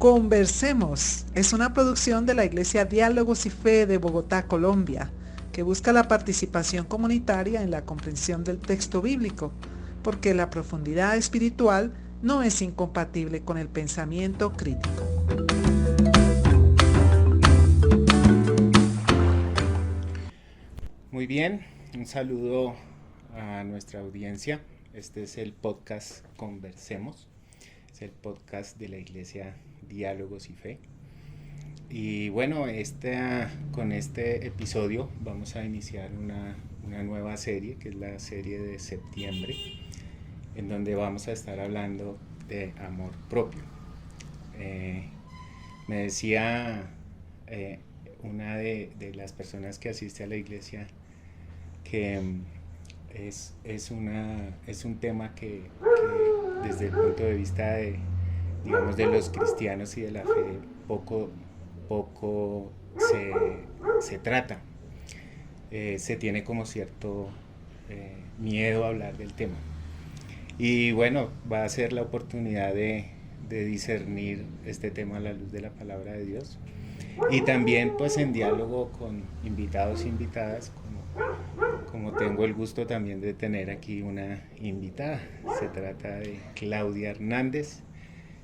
Conversemos es una producción de la Iglesia Diálogos y Fe de Bogotá, Colombia, que busca la participación comunitaria en la comprensión del texto bíblico, porque la profundidad espiritual no es incompatible con el pensamiento crítico. Muy bien, un saludo a nuestra audiencia. Este es el podcast Conversemos, es el podcast de la Iglesia Diálogos y Fe. Y bueno, con este episodio vamos a iniciar una nueva serie, que es la serie de septiembre, en donde vamos a estar hablando de amor propio. Me decía una de las personas que asiste a la iglesia que es un tema que desde el punto de vista digamos, de los cristianos y de la fe poco se trata. Se tiene como cierto miedo a hablar del tema. Y bueno, va a ser la oportunidad de discernir este tema a la luz de la palabra de Dios. Y también pues en diálogo con invitados e invitadas, como tengo el gusto también de tener aquí una invitada. Se trata de Claudia Hernández,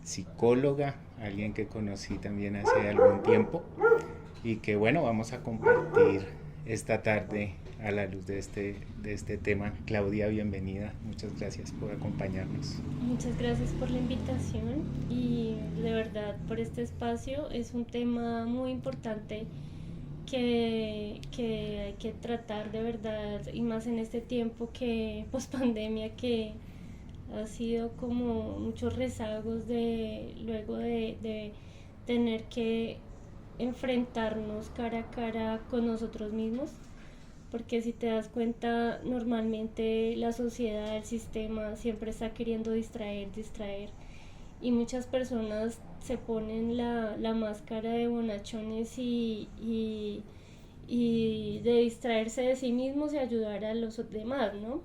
psicóloga, alguien que conocí también hace algún tiempo y que bueno, vamos a compartir esta tarde a la luz de este tema. Claudia, bienvenida, muchas gracias por acompañarnos. Muchas gracias por la invitación y de verdad por este espacio. Es un tema muy importante que hay que tratar de verdad, y más en este tiempo que post pandemia, que ha sido como muchos rezagos luego de tener que enfrentarnos cara a cara con nosotros mismos, porque si te das cuenta, normalmente la sociedad, el sistema siempre está queriendo distraer, y muchas personas se ponen la máscara de bonachones y de distraerse de sí mismos y ayudar a los demás, ¿no?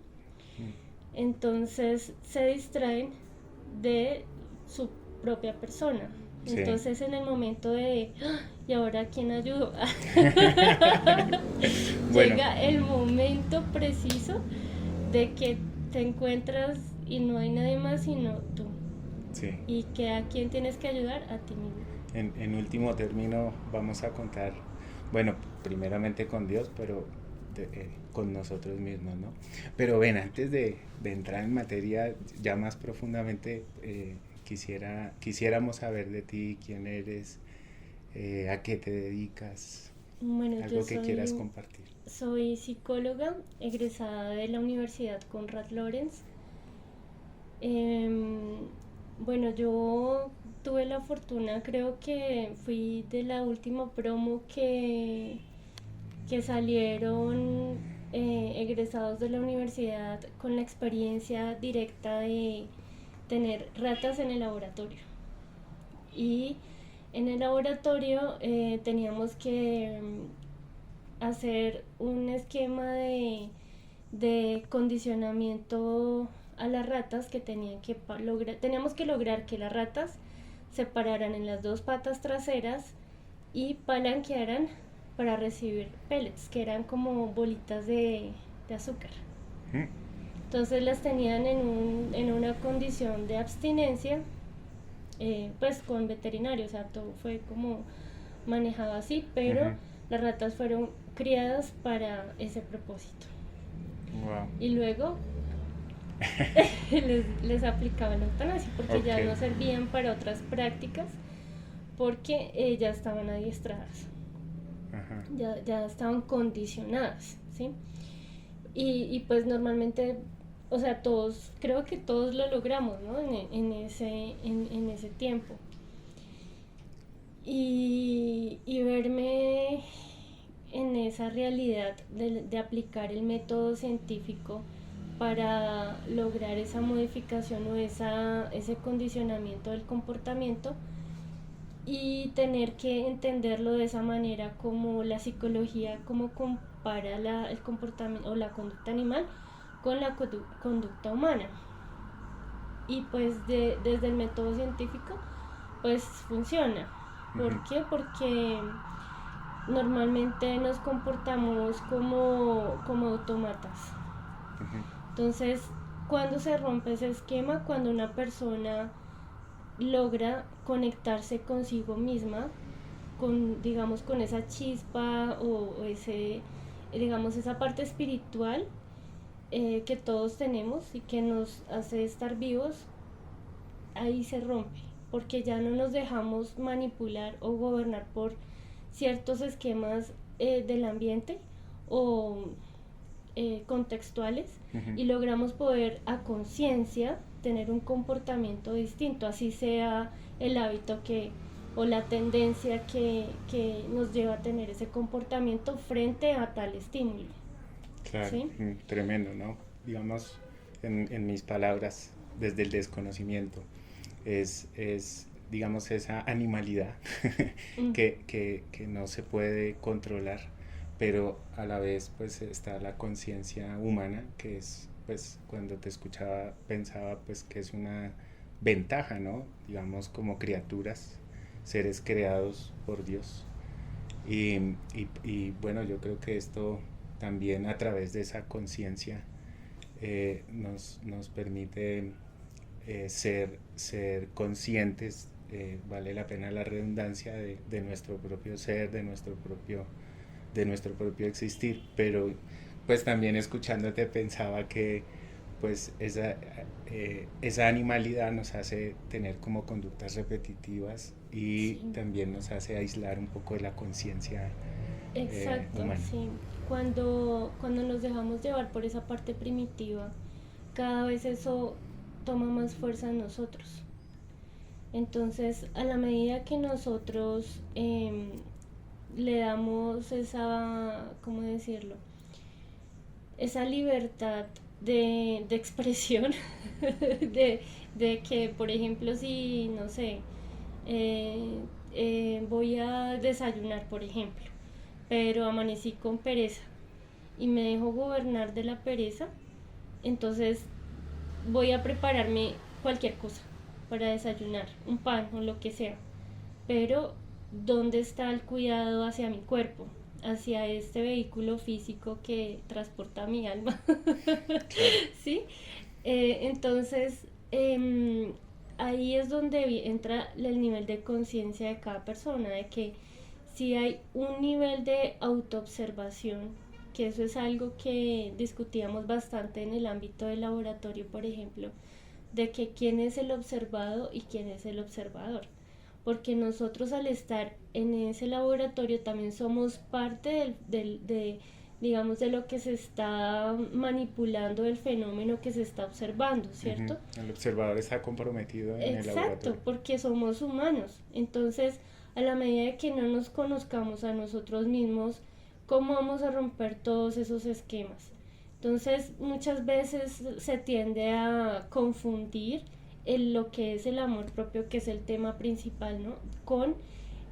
Entonces se distraen de su propia persona. Sí. Entonces en el momento de ¿y ahora quién ayudó? Bueno. Llega el momento preciso de que te encuentras y no hay nadie más sino tú. Sí. Y que a quién tienes que ayudar, a ti mismo. En último término vamos a contar, bueno, primeramente con Dios, pero con nosotros mismos, ¿no? Pero ven, antes de entrar en materia ya más profundamente, quisiéramos saber de ti, quién eres, a qué te dedicas, bueno, algo que quieras compartir. Soy psicóloga, egresada de la Universidad Konrad Lorenz. Bueno, yo tuve la fortuna, creo que fui de la última promo que salieron egresados de la universidad con la experiencia directa de tener ratas en el laboratorio. Y en el laboratorio teníamos que hacer un esquema de condicionamiento a las ratas, que teníamos que lograr que las ratas se pararan en las dos patas traseras y palanquearan para recibir pellets, que eran como bolitas de azúcar. Entonces las tenían en una condición de abstinencia, pues con veterinario, o sea, todo fue como manejado así, pero las ratas fueron criadas para ese propósito. Wow. Y luego les aplicaban la eutanasia, porque ya no servían para otras prácticas, porque ya estaban adiestradas. Ya estaban condicionadas, ¿sí? Y pues normalmente, o sea, creo que todos lo logramos, ¿no? En ese tiempo. Y verme en esa realidad de aplicar el método científico para lograr esa modificación o ese condicionamiento del comportamiento, y tener que entenderlo de esa manera, como la psicología, como compara el comportamiento o la conducta animal con la conducta humana. Y pues desde el método científico pues funciona. ¿Por qué? Porque normalmente nos comportamos como autómatas. Entonces, ¿cuándo se rompe ese esquema? Cuando una persona logra conectarse consigo misma, digamos, con esa chispa o ese, digamos, esa parte espiritual que todos tenemos y que nos hace estar vivos. Ahí se rompe, porque ya no nos dejamos manipular o gobernar por ciertos esquemas del ambiente o contextuales, y logramos poder a conciencia tener un comportamiento distinto, así sea el hábito o la tendencia que nos lleva a tener ese comportamiento frente a tal estímulo. Claro, ¿sí? Tremendo, ¿no? Digamos, en mis palabras, desde el desconocimiento, es digamos, esa animalidad que no se puede controlar, pero a la vez pues está la conciencia humana, que es, pues cuando te escuchaba pensaba pues que es una ventaja, ¿no? Digamos, como criaturas, seres creados por Dios. Y bueno, yo creo que esto también a través de esa conciencia nos permite ser conscientes, vale la pena la redundancia, de nuestro propio ser, de nuestro propio existir. Pero pues también escuchándote pensaba que pues esa animalidad nos hace tener como conductas repetitivas y sí, también nos hace aislar un poco de la conciencia humana. Sí. Cuando nos dejamos llevar por esa parte primitiva, cada vez eso toma más fuerza en nosotros. Entonces, a la medida que nosotros le damos esa, ¿cómo decirlo? Esa libertad de expresión, de que, por ejemplo, si, no sé, voy a desayunar, por ejemplo, pero amanecí con pereza y me dejo gobernar de la pereza, entonces voy a prepararme cualquier cosa para desayunar, un pan o lo que sea, pero ¿dónde está el cuidado hacia mi cuerpo? Hacia este vehículo físico que transporta mi alma. ¿Sí? Entonces, ahí es donde entra el nivel de conciencia de cada persona, de que si hay un nivel de autoobservación, que eso es algo que discutíamos bastante en el ámbito del laboratorio, por ejemplo, de que quién es el observado y quién es el observador. Porque nosotros al estar en ese laboratorio también somos parte digamos, de lo que se está manipulando, del fenómeno que se está observando, ¿cierto? El observador está comprometido en el laboratorio. Exacto, porque somos humanos. Entonces, a la medida que no nos conozcamos a nosotros mismos, ¿cómo vamos a romper todos esos esquemas? Entonces, muchas veces se tiende a confundir lo que es el amor propio, que es el tema principal, ¿no? Con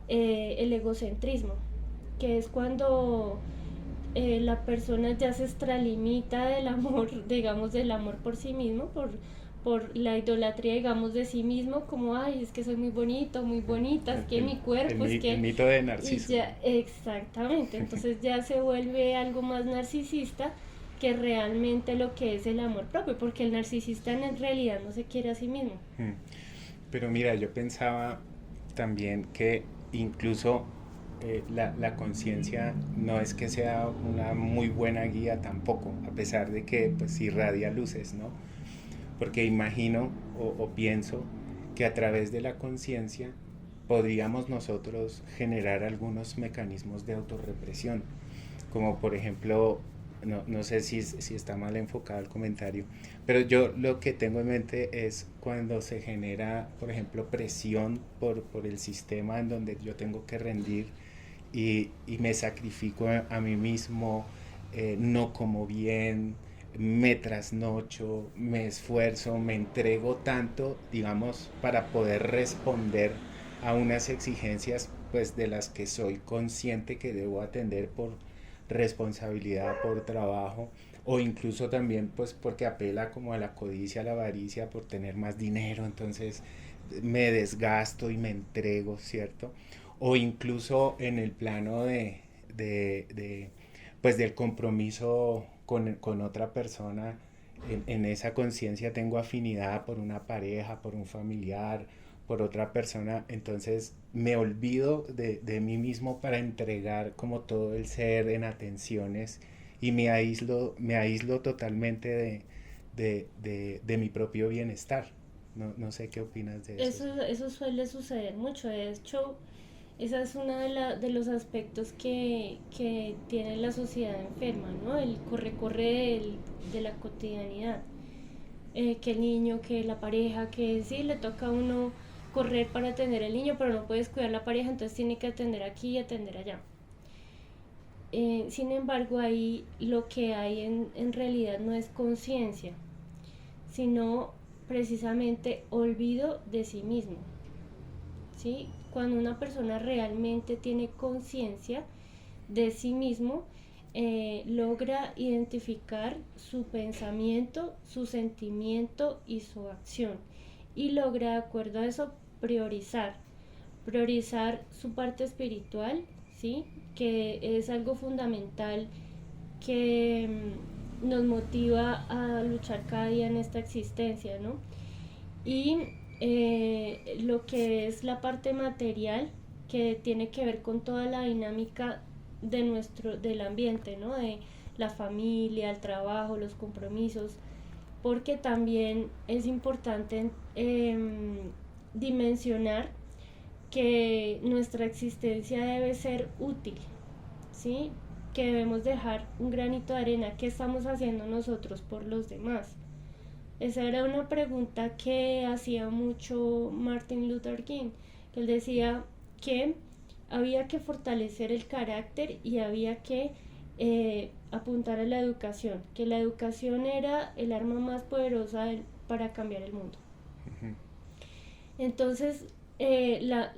el egocentrismo, que es cuando la persona ya se extralimita del amor, digamos, del amor por sí mismo, por la idolatría, digamos, de sí mismo, como, ay, es que soy muy bonito, muy bonita, es que mi cuerpo, es que... El mito de Narciso. Exactamente, entonces ya se vuelve algo más narcisista que realmente lo que es el amor propio, porque el narcisista en realidad no se quiere a sí mismo. Pero mira, yo pensaba también que incluso la conciencia no es que sea una muy buena guía tampoco, a pesar de que pues irradia luces, ¿no? Porque imagino o pienso que a través de la conciencia podríamos nosotros generar algunos mecanismos de autorrepresión, como por ejemplo, no sé si está mal enfocado el comentario, pero yo lo que tengo en mente es cuando se genera, por ejemplo, presión por el sistema en donde yo tengo que rendir y me sacrifico a mí mismo, no como bien, me trasnocho, me esfuerzo, me entrego tanto, digamos, para poder responder a unas exigencias pues de las que soy consciente que debo atender por responsabilidad, por trabajo, o incluso también pues porque apela como a la codicia, a la avaricia por tener más dinero, entonces me desgasto y me entrego, ¿cierto? O incluso en el plano de pues del compromiso con otra persona, en esa conciencia tengo afinidad por una pareja, por un familiar, por otra persona, entonces me olvido de mí mismo para entregar como todo el ser en atenciones y me aíslo totalmente de mi propio bienestar. No sé qué opinas de eso. Eso suele suceder mucho. De hecho, esa es una de los aspectos que tiene la sociedad enferma, ¿no? El corre-corre de la cotidianidad. Que el niño, que la pareja, que sí, le toca a uno correr para atender al niño, pero no puedes cuidar la pareja, entonces tiene que atender aquí y atender allá. Sin embargo, ahí lo que hay en realidad no es conciencia, sino precisamente olvido de sí mismo. ¿Sí? Cuando una persona realmente tiene conciencia de sí mismo, logra identificar su pensamiento, su sentimiento y su acción, y logra de acuerdo a eso priorizar su parte espiritual, ¿sí? Que es algo fundamental que nos motiva a luchar cada día en esta existencia, ¿no? Y lo que es la parte material, que tiene que ver con toda la dinámica del ambiente, ¿no? De la familia, el trabajo, los compromisos, porque también es importante dimensionar que nuestra existencia debe ser útil, ¿sí? Que debemos dejar un granito de arena. ¿Qué estamos haciendo nosotros por los demás? Esa era una pregunta que hacía mucho Martin Luther King, que él decía que había que fortalecer el carácter y había que apuntar a la educación, que la educación era el arma más poderosa para cambiar el mundo. Uh-huh. Entonces,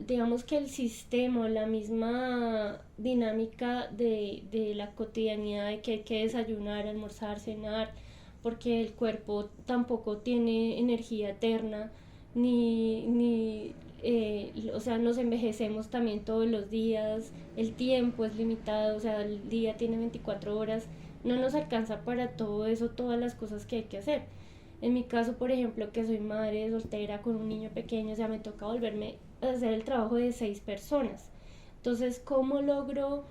digamos que el sistema, la misma dinámica de la cotidianidad, de que hay que desayunar, almorzar, cenar, porque el cuerpo tampoco tiene energía eterna, o sea, nos envejecemos también todos los días, el tiempo es limitado, o sea, el día tiene 24 horas, no nos alcanza para todo eso, todas las cosas que hay que hacer. En mi caso, por ejemplo, que soy madre soltera con un niño pequeño, o sea, me toca volverme a hacer el trabajo de 6 personas. Entonces, ¿cómo logro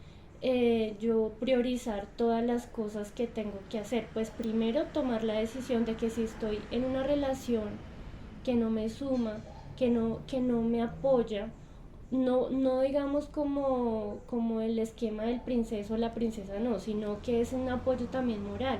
yo priorizar todas las cosas que tengo que hacer? Pues primero tomar la decisión de que si estoy en una relación que no me suma, que no me apoya, no digamos como el esquema del princeso o la princesa, no, sino que es un apoyo también moral,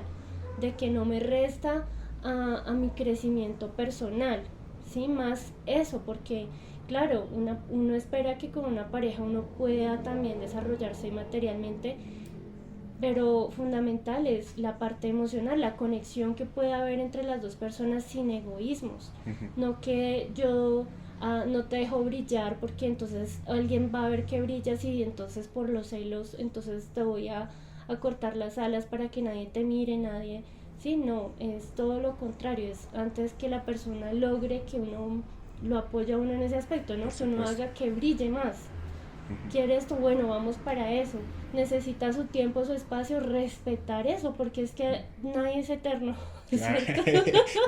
de que no me resta a mi crecimiento personal, ¿sí? Más eso, porque claro, uno espera que con una pareja uno pueda también desarrollarse materialmente, pero fundamental es la parte emocional, la conexión que puede haber entre las dos personas sin egoísmos. Uh-huh. No que yo no te dejo brillar porque entonces alguien va a ver que brillas y entonces por los celos entonces te voy a cortar las alas para que nadie te mire, nadie... Sí, no, es todo lo contrario, es antes que la persona logre que uno lo apoye a uno en ese aspecto, ¿no? Que uno haga que brille más. Uh-huh. ¿Quiere esto? Bueno, vamos para eso. Necesita su tiempo, su espacio, respetar eso, porque es que nadie es eterno.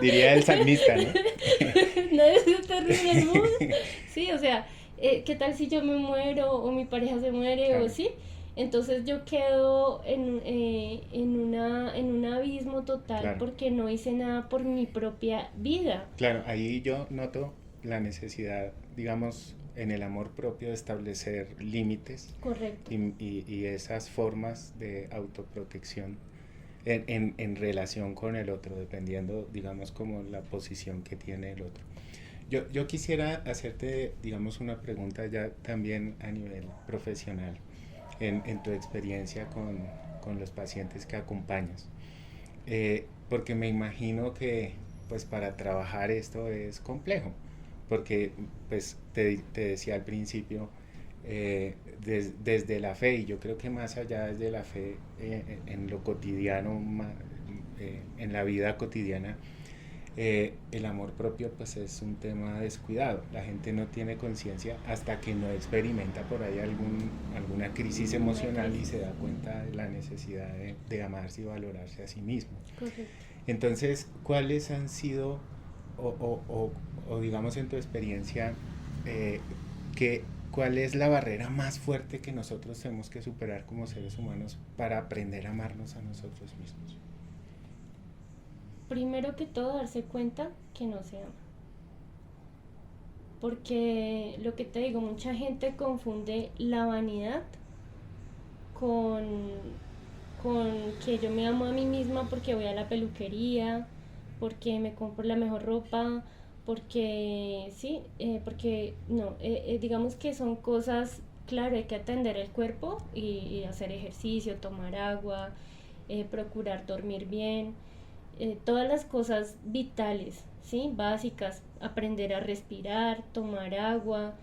Diría el salmista, ¿no? Nadie es eterno en el mundo. Sí, o sea, ¿qué tal si yo me muero o mi pareja se muere? Claro. O sí. Entonces yo quedo en un abismo total, claro, porque no hice nada por mi propia vida. Claro, ahí yo noto la necesidad, digamos, en el amor propio de establecer límites. Correcto. Y esas formas de autoprotección en relación con el otro, dependiendo, digamos, como la posición que tiene el otro. Yo quisiera hacerte, digamos, una pregunta ya también a nivel profesional. En tu experiencia con los pacientes que acompañas, porque me imagino que pues para trabajar esto es complejo, porque pues te decía al principio, desde la fe, y yo creo que más allá desde la fe, en lo cotidiano en la vida cotidiana, el amor propio pues es un tema descuidado. La gente no tiene conciencia hasta que no experimenta por ahí alguna crisis emocional y se da cuenta de la necesidad de amarse y valorarse a sí mismo. Correcto. Entonces, ¿cuáles han sido, o digamos en tu experiencia, cuál es la barrera más fuerte que nosotros tenemos que superar como seres humanos para aprender a amarnos a nosotros mismos? Primero que todo, darse cuenta que no se ama. Porque lo que te digo, mucha gente confunde la vanidad con que yo me amo a mí misma porque voy a la peluquería, porque me compro la mejor ropa, porque sí, porque no, digamos que son cosas, claro, hay que atender el cuerpo y hacer ejercicio, tomar agua, procurar dormir bien, todas las cosas vitales, ¿sí? Básicas, aprender a respirar, tomar agua,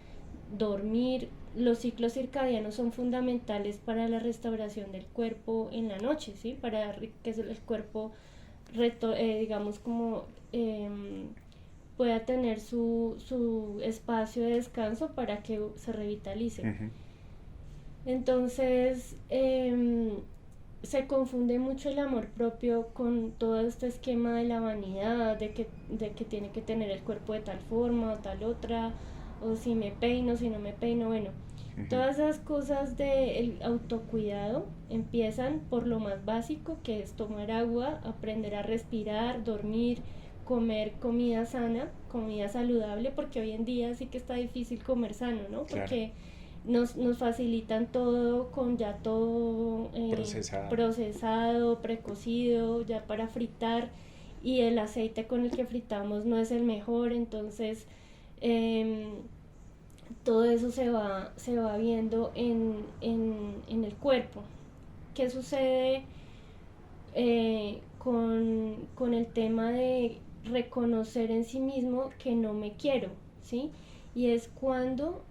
dormir. Los ciclos circadianos son fundamentales para la restauración del cuerpo en la noche, ¿sí? Para que el cuerpo, digamos, como pueda tener su espacio de descanso para que se revitalice. Uh-huh. Entonces, se confunde mucho el amor propio con todo este esquema de la vanidad, de que tiene que tener el cuerpo de tal forma o tal otra, o si me peino, si no me peino, bueno. Uh-huh. Todas esas cosas del autocuidado empiezan por lo más básico, que es tomar agua, aprender a respirar, dormir, comer comida sana, comida saludable, porque hoy en día sí que está difícil comer sano, ¿no? Porque nos facilitan todo con ya todo procesado, precocido, ya para fritar, y el aceite con el que fritamos no es el mejor, entonces todo eso se va viendo en el cuerpo. ¿Qué sucede con el tema de reconocer en sí mismo que no me quiero, ¿sí? Y es cuando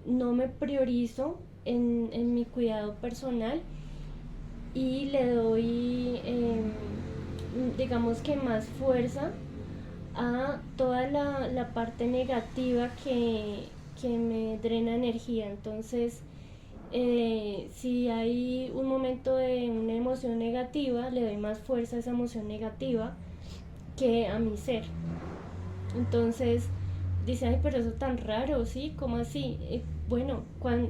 no me priorizo en mi cuidado personal y le doy, digamos que más fuerza a toda la parte negativa que me drena energía. Entonces, si hay un momento de una emoción negativa, le doy más fuerza a esa emoción negativa que a mi ser. Entonces dice, ay, pero eso es tan raro, ¿sí? ¿Cómo así? Bueno,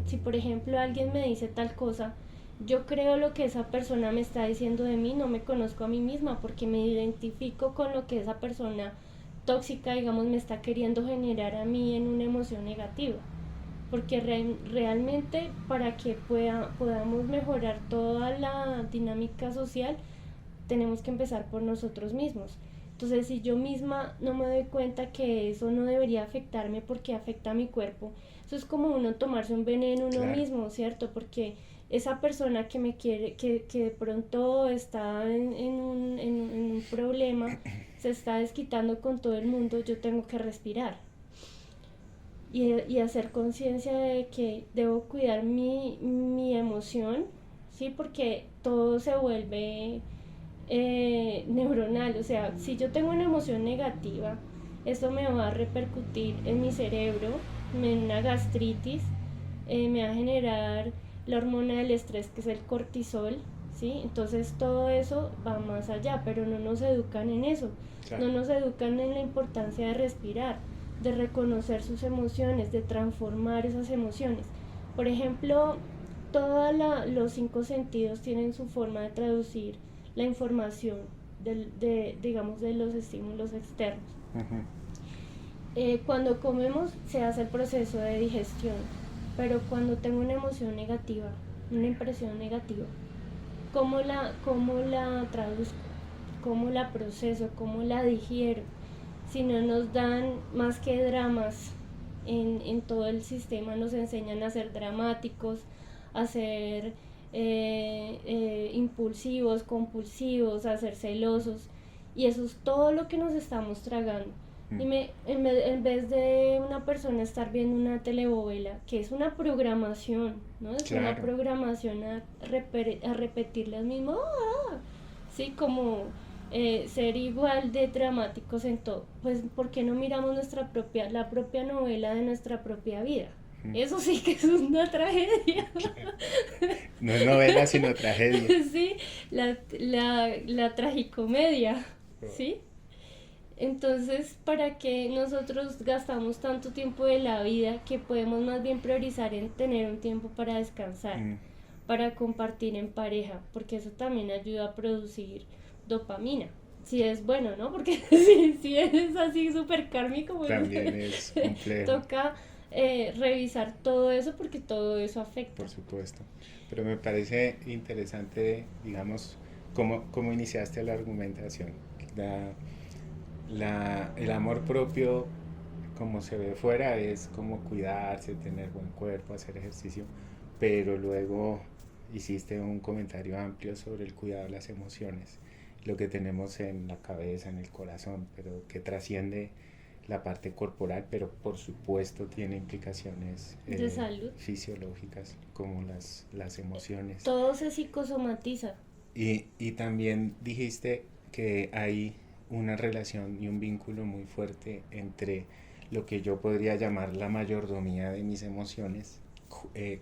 si por ejemplo alguien me dice tal cosa, yo creo lo que esa persona me está diciendo de mí, no me conozco a mí misma porque me identifico con lo que esa persona tóxica, digamos, me está queriendo generar a mí en una emoción negativa. Porque realmente para que podamos mejorar toda la dinámica social, tenemos que empezar por nosotros mismos. Entonces, si yo misma no me doy cuenta que eso no debería afectarme porque afecta a mi cuerpo, eso es como uno tomarse un veneno uno mismo, ¿cierto? Porque esa persona que me quiere, que de pronto está en un problema, se está desquitando con todo el mundo, yo tengo que respirar. Y hacer conciencia de que debo cuidar mi emoción, ¿sí? Porque todo se vuelve neuronal, o sea, si yo tengo una emoción negativa, esto me va a repercutir en mi cerebro, en una gastritis, me va a generar la hormona del estrés, que es el cortisol, ¿sí? Entonces todo eso va más allá, pero no nos educan en eso, claro. No nos educan en la importancia de respirar, de reconocer sus emociones, de transformar esas emociones. Por ejemplo, todos los 5 sentidos tienen su forma de traducir la información digamos, de los estímulos externos. Uh-huh. Cuando comemos se hace el proceso de digestión, pero cuando tengo una emoción negativa, una impresión negativa, ¿cómo la traduzco? ¿Cómo la proceso? ¿Cómo la digiero? Si no nos dan más que dramas en todo el sistema, nos enseñan a ser dramáticos, a ser impulsivos, compulsivos, a ser celosos, y eso es todo lo que nos estamos tragando. Y en vez de una persona estar viendo una telenovela, que es una programación, ¿no? Es claro. Una programación a repetir las mismas, ¿sí? Como ser igual de dramáticos en todo. Pues, ¿por qué no miramos la propia novela de nuestra propia vida? Eso sí que es una tragedia. No es novela, sino tragedia. Sí, la tragicomedia, ¿sí? Entonces, ¿para qué nosotros gastamos tanto tiempo de la vida que podemos más bien priorizar en tener un tiempo para descansar, para compartir en pareja? Porque eso también ayuda a producir dopamina. Si es bueno, ¿no? Porque si es así súper kármico, pues También es complejo. toca revisar todo eso porque todo eso afecta. Por supuesto. Pero me parece interesante, digamos, cómo iniciaste la argumentación. El amor propio, como se ve fuera, es como cuidarse, tener buen cuerpo, hacer ejercicio, pero luego hiciste un comentario amplio sobre el cuidado de las emociones, lo que tenemos en la cabeza, en el corazón, pero que trasciende la parte corporal, pero por supuesto tiene implicaciones de salud fisiológicas, como las emociones. Todo se psicosomatiza. Y también dijiste que hay una relación y un vínculo muy fuerte entre lo que yo podría llamar la mayordomía de mis emociones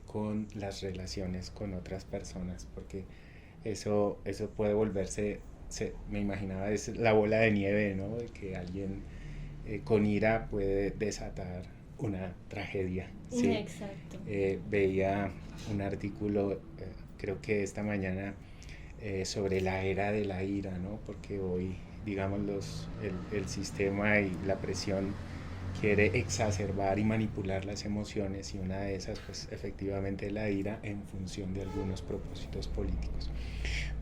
con las relaciones con otras personas, porque eso puede volverse, me imaginaba, es la bola de nieve, ¿no? De que alguien con ira puede desatar una tragedia. ¿Sí? Exacto. Veía un artículo, creo que esta mañana, sobre la era de la ira, ¿no? Porque hoy, digamos, el sistema y la presión quiere exacerbar y manipular las emociones, y una de esas, pues efectivamente, la ira en función de algunos propósitos políticos.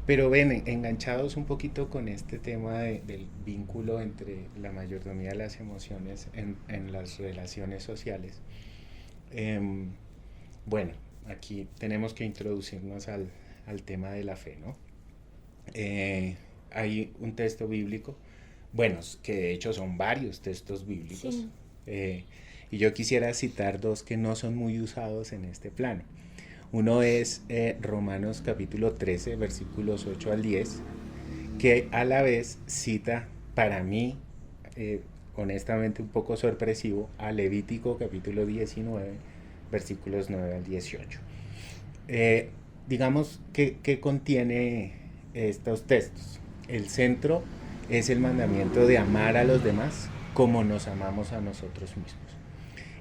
Pero ven, enganchados un poquito con este tema del vínculo entre la mayordomía de las emociones en las relaciones sociales. Bueno, aquí tenemos que introducirnos al tema de la fe, ¿no? Hay un texto bíblico, bueno, que de hecho son varios textos bíblicos, sí. Y yo quisiera citar dos que no son muy usados en este plano. Uno es Romanos capítulo 13, versículos 8 al 10, que a la vez cita, para mí, honestamente un poco sorpresivo, a Levítico capítulo 19, versículos 9 al 18. Digamos, ¿qué contiene estos textos? El centro es el mandamiento de amar a los demás como nos amamos a nosotros mismos.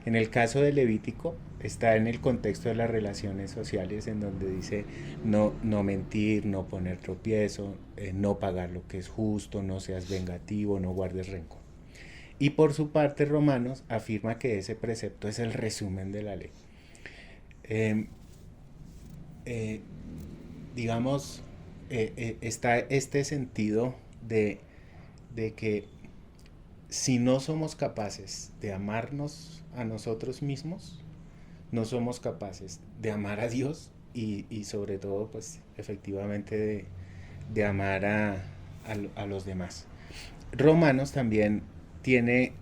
En el caso de Levítico, está en el contexto de las relaciones sociales, en donde dice no mentir, no poner tropiezo, no pagar lo que es justo, no seas vengativo, no guardes rencor. Y por su parte, Romanos afirma que ese precepto es el resumen de la ley. Digamos, está este sentido de que si no somos capaces de amarnos a nosotros mismos, no somos capaces de amar a Dios y sobre todo, pues, efectivamente de amar a los demás. Romanos también tiene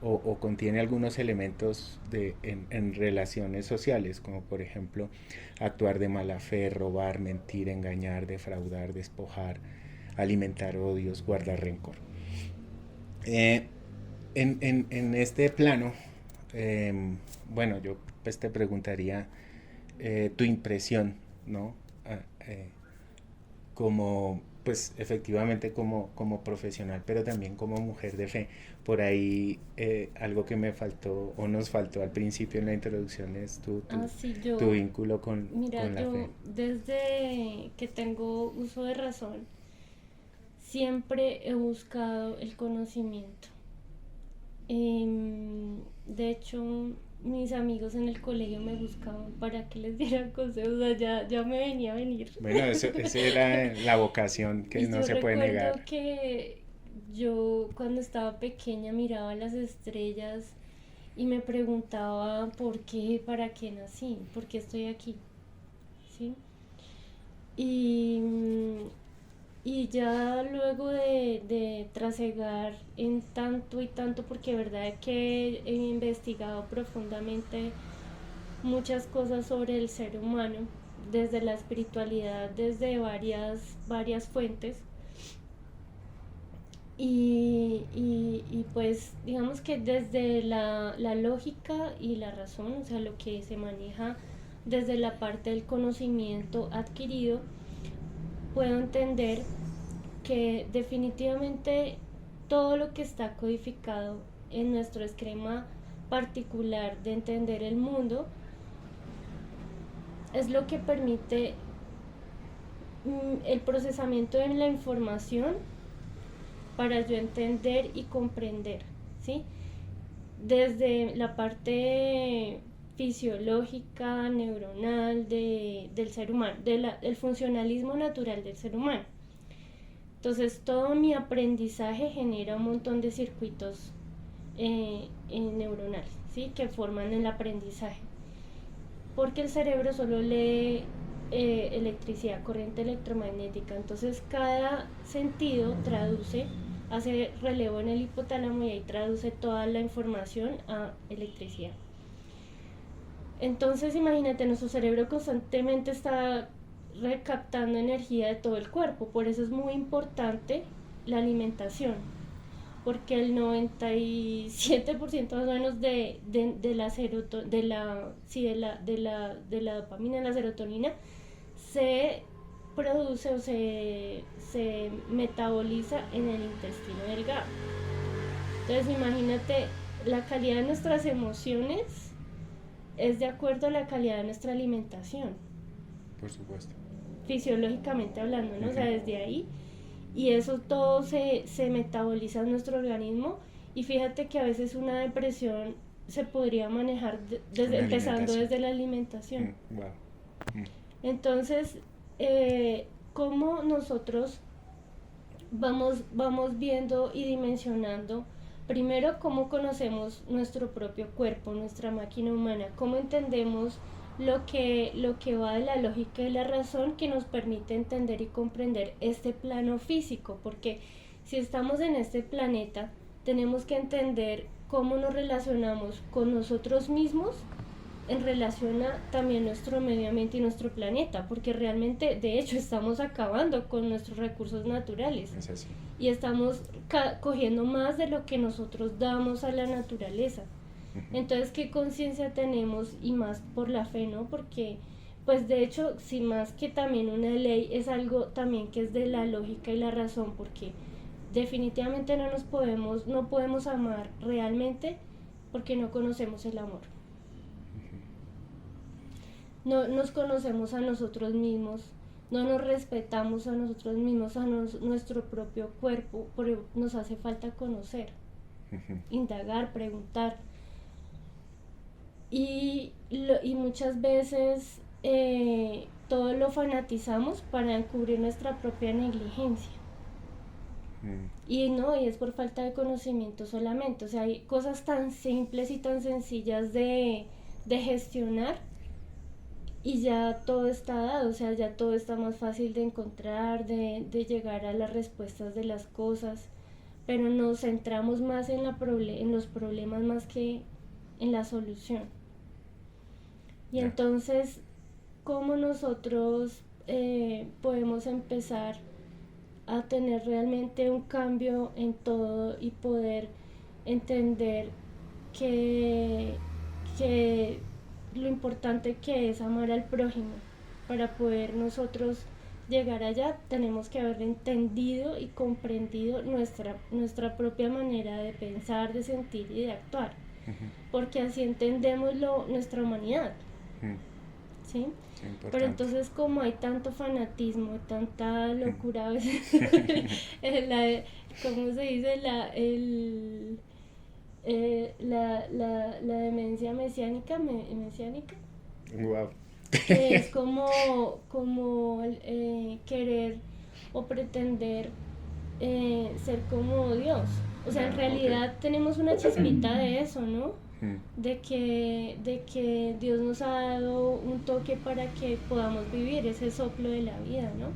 o contiene algunos elementos en relaciones sociales, como por ejemplo actuar de mala fe, robar, mentir, engañar, defraudar, despojar, alimentar odios, guardar rencor. En este plano, bueno, yo pues te preguntaría tu impresión, ¿no? Como, pues efectivamente como profesional, pero también como mujer de fe. Por ahí algo que me faltó o nos faltó al principio en la introducción es tu vínculo con la fe. Mira, yo desde que tengo uso de razón siempre he buscado el conocimiento. De hecho, mis amigos en el colegio me buscaban para que les diera consejos, o sea, ya me venía a venir. Bueno, esa era la vocación que no se puede negar. Yo recuerdo que yo cuando estaba pequeña miraba las estrellas y me preguntaba por qué, para qué nací, por qué estoy aquí, ¿sí? Y ya luego de trasegar en tanto y tanto, porque de verdad que he investigado profundamente muchas cosas sobre el ser humano, desde la espiritualidad, desde varias fuentes. Y pues digamos que desde la lógica y la razón, o sea, lo que se maneja desde la parte del conocimiento adquirido, puedo entender que definitivamente todo lo que está codificado en nuestro esquema particular de entender el mundo es lo que permite el procesamiento de la información para yo entender y comprender, ¿sí? Desde la parte fisiológica, neuronal del ser humano, del funcionalismo natural del ser humano. Entonces todo mi aprendizaje genera un montón de circuitos neuronales, ¿sí? Que forman el aprendizaje. Porque el cerebro solo lee electricidad, corriente electromagnética. Entonces cada sentido hace relevo en el hipotálamo y ahí traduce toda la información a electricidad. Entonces imagínate, nuestro cerebro constantemente está recaptando energía de todo el cuerpo, por eso es muy importante la alimentación, porque el 97% más o menos de la dopamina, la serotonina, se produce o se metaboliza en el intestino delgado. Entonces imagínate, la calidad de nuestras emociones es de acuerdo a la calidad de nuestra alimentación. Por supuesto. Fisiológicamente hablando, ¿no? O sea, desde ahí. Y eso todo se metaboliza en nuestro organismo. Y fíjate que a veces una depresión se podría manejar empezando desde la alimentación. Wow. Entonces, ¿cómo nosotros vamos viendo y dimensionando? Primero, cómo conocemos nuestro propio cuerpo, nuestra máquina humana, cómo entendemos lo que va de la lógica y la razón que nos permite entender y comprender este plano físico, porque si estamos en este planeta, tenemos que entender cómo nos relacionamos con nosotros mismos en relación a también nuestro medio ambiente y nuestro planeta, porque realmente, de hecho, estamos acabando con nuestros recursos naturales. Es así. Y estamos cogiendo más de lo que nosotros damos a la naturaleza. Entonces, ¿qué conciencia tenemos? Y más por la fe, ¿no? Porque, pues de hecho, si más que también una ley, es algo también que es de la lógica y la razón, porque definitivamente no podemos amar realmente porque no conocemos el amor. No nos conocemos a nosotros mismos, no nos respetamos a nosotros mismos, nuestro propio cuerpo, pero nos hace falta conocer, indagar, preguntar. Y muchas veces todo lo fanatizamos para encubrir nuestra propia negligencia. Y es por falta de conocimiento solamente. O sea, hay cosas tan simples y tan sencillas de gestionar y ya todo está dado. O sea, ya todo está más fácil de encontrar, de llegar a las respuestas de las cosas, pero nos centramos más en los problemas más que en la solución. Y entonces, ¿cómo nosotros podemos empezar a tener realmente un cambio en todo y poder entender que lo importante que es amar al prójimo? Para poder nosotros llegar allá, tenemos que haber entendido y comprendido nuestra propia manera de pensar, de sentir y de actuar, porque así entendemos nuestra humanidad. ¿Sí? Pero entonces, como hay tanto fanatismo, tanta locura a veces, ¿cómo se dice? La demencia mesiánica. Wow. Que es como querer o pretender ser como Dios. O sea, en realidad tenemos una chispita de eso, ¿no? De que Dios nos ha dado un toque para que podamos vivir ese soplo de la vida, ¿no?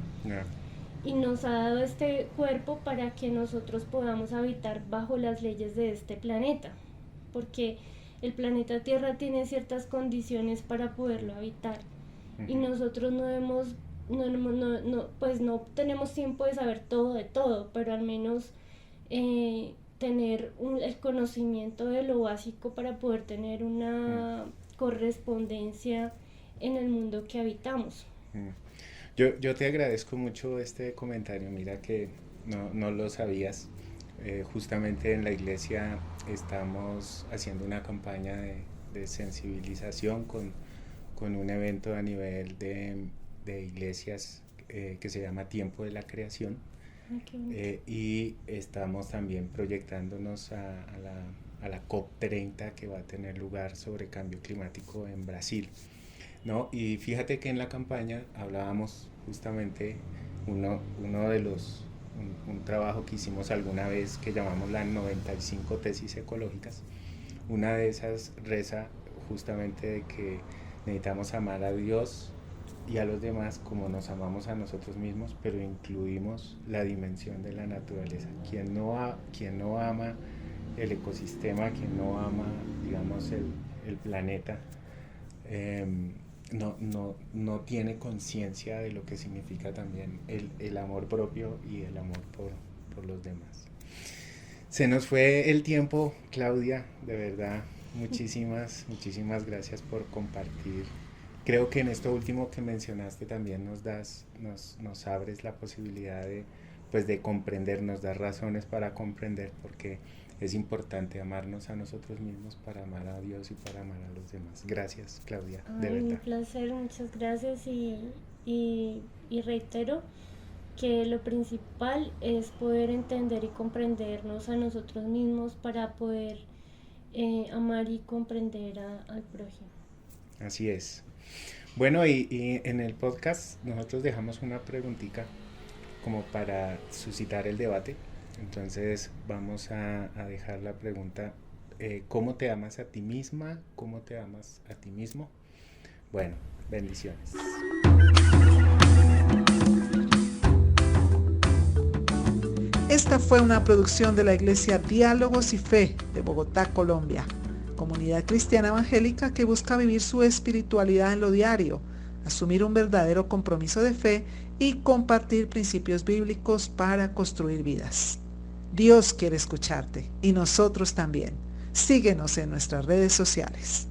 Y nos ha dado este cuerpo para que nosotros podamos habitar bajo las leyes de este planeta, porque el planeta Tierra tiene ciertas condiciones para poderlo habitar, y nosotros pues no tenemos tiempo de saber todo de todo, pero al menos tener el conocimiento de lo básico para poder tener una correspondencia en el mundo que habitamos. Yo te agradezco mucho este comentario, mira que no lo sabías. Justamente en la iglesia estamos haciendo una campaña de sensibilización con un evento a nivel de iglesias que se llama Tiempo de la Creación. Y estamos también proyectándonos a la COP30 que va a tener lugar sobre cambio climático en Brasil, ¿no? Y fíjate que en la campaña hablábamos justamente uno de los un trabajo que hicimos alguna vez que llamamos las 95 tesis ecológicas. Una de esas reza justamente de que necesitamos amar a Dios y a los demás como nos amamos a nosotros mismos, pero incluimos la dimensión de la naturaleza. Quien no ama el ecosistema, quien no ama, digamos, el planeta, no tiene conciencia de lo que significa también el amor propio y el amor por los demás. Se nos fue el tiempo, Claudia, de verdad, muchísimas gracias por compartir. Creo que en esto último que mencionaste también nos abres la posibilidad de comprender, nos das razones para comprender, porque es importante amarnos a nosotros mismos para amar a Dios y para amar a los demás. Gracias, Claudia, de verdad. Un placer, muchas gracias y reitero que lo principal es poder entender y comprendernos a nosotros mismos para poder amar y comprender al prójimo. Así es. Bueno, y en el podcast nosotros dejamos una preguntita como para suscitar el debate. Entonces vamos a dejar la pregunta, ¿cómo te amas a ti misma? ¿Cómo te amas a ti mismo? Bueno, bendiciones. Esta fue una producción de la Iglesia Diálogos y Fe de Bogotá, Colombia, comunidad cristiana evangélica que busca vivir su espiritualidad en lo diario, asumir un verdadero compromiso de fe y compartir principios bíblicos para construir vidas. Dios quiere escucharte y nosotros también. Síguenos en nuestras redes sociales.